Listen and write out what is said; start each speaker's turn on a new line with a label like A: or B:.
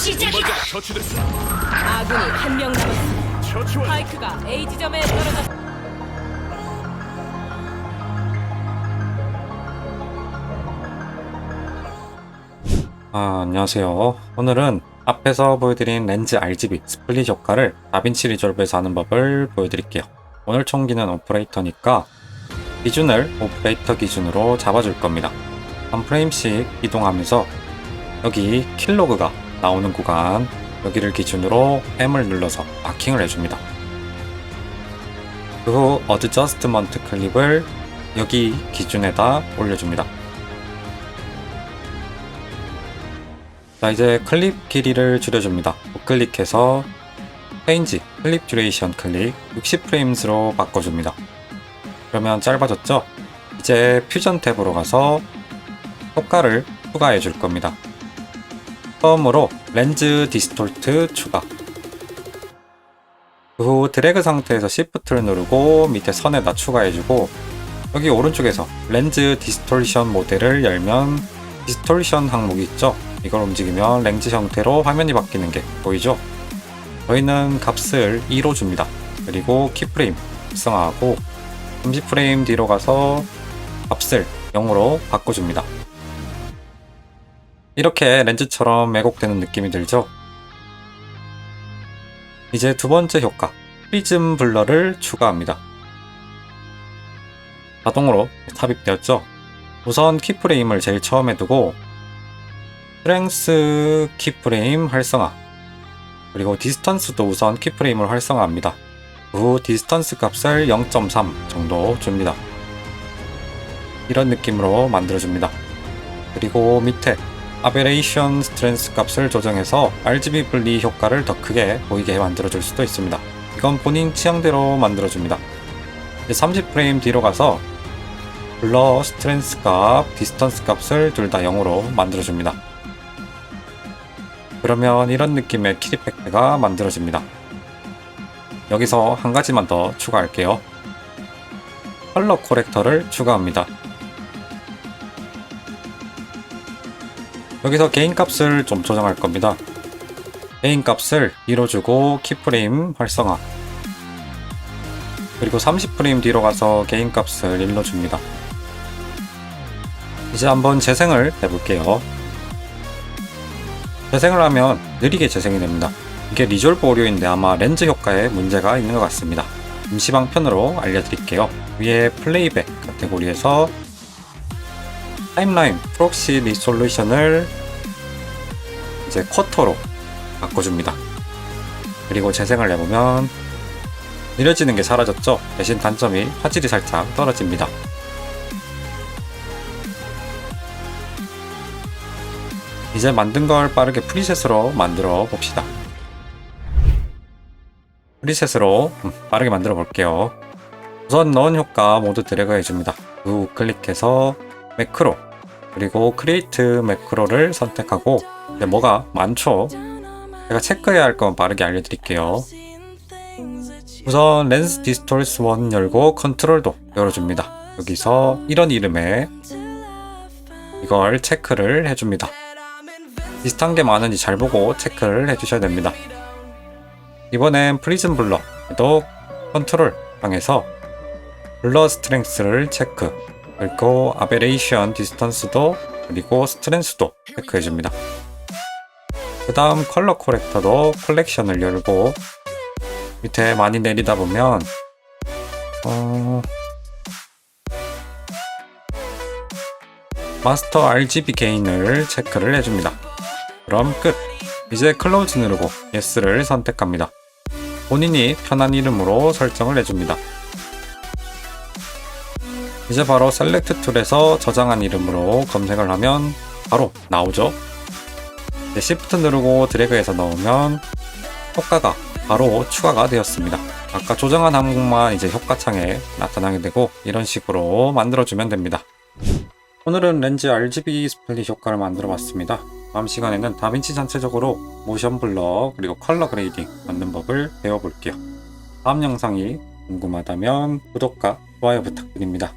A: 시작이다.
B: 처치됐어.
C: 아군이 한 명 남았습니다.
B: 처치 완료.
C: 스파이크가 A 지점에 떨어졌습니다.
D: 안녕하세요. 오늘은 앞에서 보여드린 렌즈 RGB 스플릿 효과를 다빈치 리졸브에서 하는 법을 보여드릴게요. 오늘 총기는 오퍼레이터니까 기준을 오퍼레이터 기준으로 잡아줄 겁니다. 한 프레임씩 이동하면서 여기 킬로그가 나오는 구간, 여기를 기준으로 M을 눌러서 마킹을 해줍니다. 그 후 어드저스트먼트 클립을 여기 기준에다 올려줍니다. 자, 이제 클립 길이를 줄여줍니다. 우클릭해서 체인지 클립 듀레이션 클릭 60프레임스로 바꿔줍니다. 그러면 짧아졌죠? 이제 퓨전 탭으로 가서 효과를 추가해 줄 겁니다. 처음으로 렌즈 디스톨트 추가. 그 후 드래그 상태에서 Shift를 누르고 밑에 선에다 추가해주고, 여기 오른쪽에서 렌즈 디스톨션 모델을 열면 디스톨션 항목이 있죠? 이걸 움직이면 렌즈 형태로 화면이 바뀌는 게 보이죠? 저희는 값을 2로 줍니다. 그리고 키프레임 활성화하고 30프레임 뒤로 가서 값을 0으로 바꿔줍니다. 이렇게 렌즈처럼 왜곡되는 느낌이 들죠? 이제 두 번째 효과, 프리즘 블러를 추가합니다. 자동으로 삽입되었죠? 우선 키프레임을 제일 처음에 두고 스트렝스 키프레임 활성화, 그리고 디스턴스도 우선 키프레임을 활성화합니다. 그 후 디스턴스 값을 0.3 정도 줍니다. 이런 느낌으로 만들어줍니다. 그리고 밑에 아베레이션 스트렝스 값을 조정해서 RGB 분리 효과를 더 크게 보이게 만들어줄 수도 있습니다. 이건 본인 취향대로 만들어줍니다. 이제 30프레임 뒤로 가서 블러 스트렝스 값, 디스턴스 값을 둘 다 0으로 만들어줍니다. 그러면 이런 느낌의 킬 이펙트가 만들어집니다. 여기서 한 가지만 더 추가할게요. 컬러 코렉터를 추가합니다. 여기서 게인 값을 좀 조정할 겁니다. 게인 값을 2로 주고 키프레임 활성화, 그리고 30프레임 뒤로 가서 게인 값을 1로 줍니다. 이제 한번 재생을 해볼게요. 재생을 하면 느리게 재생이 됩니다. 이게 리졸브 오류인데 아마 렌즈 효과에 문제가 있는 것 같습니다. 임시 방편으로 알려드릴게요. 위에 플레이백 카테고리에서 타임라인 프록시 리솔루션을 이제 쿼터로 바꿔줍니다. 그리고 재생을 해보면 느려지는 게 사라졌죠? 대신 단점이 화질이 살짝 떨어집니다. 이제 만든 걸 빠르게 프리셋으로 만들어 봅시다. 프리셋으로 빠르게 만들어 볼게요. 우선 넣은 효과 모두 드래그 해줍니다. 우 클릭해서 매크로, 그리고 크리에이트 매크로를 선택하고, 이제 뭐가 많죠? 제가 체크해야 할 건 빠르게 알려드릴게요. 우선 렌즈 디스톨스 1 열고 컨트롤도 열어줍니다. 여기서 이런 이름에 이걸 체크를 해줍니다. 비슷한 게 많은지 잘 보고 체크를 해주셔야 됩니다. 이번엔 프리즘 블러도 컨트롤 방에서 블러 스트렝스를 체크, 그리고 아베레이션 디스턴스도, 그리고 스트렝스도 체크해줍니다. 그 다음 컬러 코렉터도 컬렉션을 열고 밑에 많이 내리다 보면 마스터 RGB 게인을 체크를 해줍니다. 그럼 끝! 이제 클로즈 누르고 Yes를 선택합니다. 본인이 편한 이름으로 설정을 해줍니다. 이제 바로 셀렉트 툴에서 저장한 이름으로 검색을 하면 바로 나오죠? 이제 Shift 누르고 드래그해서 넣으면 효과가 바로 추가가 되었습니다. 아까 조정한 항목만 이제 효과창에 나타나게 되고, 이런 식으로 만들어주면 됩니다. 오늘은 렌즈 RGB 스플릿 효과를 만들어 봤습니다. 다음 시간에는 다빈치 전체적으로 모션 블러 그리고 컬러 그레이딩 만든 법을 배워볼게요. 다음 영상이 궁금하다면 구독과 좋아요 부탁드립니다.